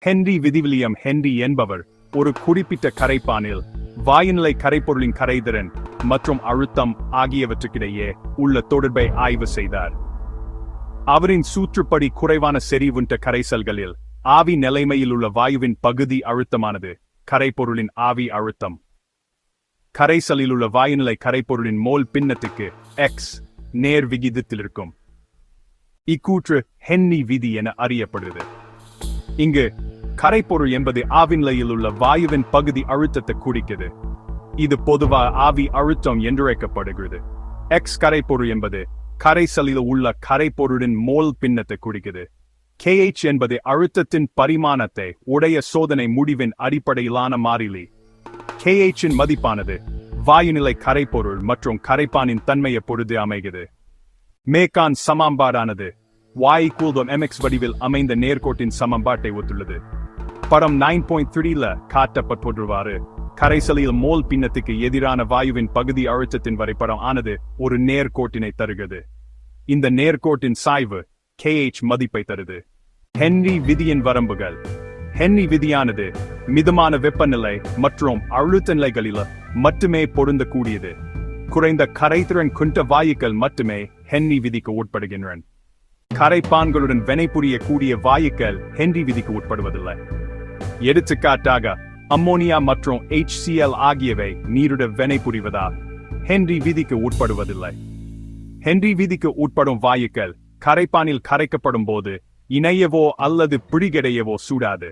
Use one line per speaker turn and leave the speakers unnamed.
Henry விதிவிலியம் Henry என்பவர் ஒரு குறிப்பிட்ட கரைப்பானில் வாயுநிலை கரைப்பொருளின் கரைதிறன் மற்றும் அழுத்தம் ஆகியவற்றுக்கிடையே உள்ள தொடர்பை ஆய்வு செய்தார். அவரின் சூற்றுப்படி குறைவான செறிவுண்ட கரைசல்களில் ஆவி நிலைமையில் உள்ள வாயுவின் பகுதி அழுத்தமானது கரைப்பொருளின் ஆவி அழுத்தம். கரைசலில் உள்ள வாயுநிலை கரைப்பொருளின் மோல் பின்னத்துக்கு x நேர் விகிதத்தில் இருக்கும். இக்கூற்று ஹென்றி விதி என அறியப்படுகிறது. இங்கு கரைப்பொருள் என்பது ஆவிநிலையில் உள்ள வாயுவின் பகுதி அழுத்தத்தை குறிக்கிறது. இது பொதுவாக ஆவி அழுத்தம் என்றழைக்கப்படுகிறது. x கரைப்பொருள் என்பது கரைசலில் உள்ள கரைப்பொருளின் மோல் பின்னத்தை குறிக்கிறது. kh என்பது அழுத்தத்தின் பரிமாணத்தை உடைய சோதனை முடிவின் அடிப்படையிலான மாறிலி. kh இன் மதிப்பானது வாயுநிலை கரைப்பொருள் மற்றும் கரைப்பானின் தன்மையை பொறுத்து அமைகிறது. மேக்கான் சமன்பாடானது y=mx வடிவில் அமைந்த நேர்கோட்டின் சமன்பாட்டை ஒத்துள்ளது. படம் 9.3ல காட்டப்பட்டுள்ளவாறு கரைசலில் மோல் பின்னத்துக்கு எதிரான வாயுவின் பகுதி அழுத்தத்தின் வரைபடம் ஆனது ஒரு நேர்கோட்டினை தருகிறது. இந்த நேர்கோட்டின் சாய்வு kh மதிப்பை தருது. ஹென்றி விதியின் வரம்புகள். ஹென்றி விதியானது மிதமான வெப்பநிலை மற்றும் அழுத்த நிலைகளில் மட்டுமே பொருந்தக்கூடியது. குறைந்த கரைதிறன் கொண்ட வாயுக்கள் மட்டுமே ஹென்றி விதிக்கு உட்படுகின்றன. கரைப்பான்களுடன் வினைபுரியக்கூடிய வாயுக்கள் ஹென்றி விதிக்கு உட்படுவதில்லை. எடுத்துக்காட்டாக அம்மோனியா மற்றும் HCl ஆகியவை நீருடன் வினைபுரிவதால் ஹென்றி விதிக்கு உட்படுவதில்லை. ஹென்றி விதிக்கு உட்படும் வாயுக்கள் கரைப்பானில் கரைக்கப்படும் போது இணையவோ அல்லது பிடிகடையவோ சூடாது.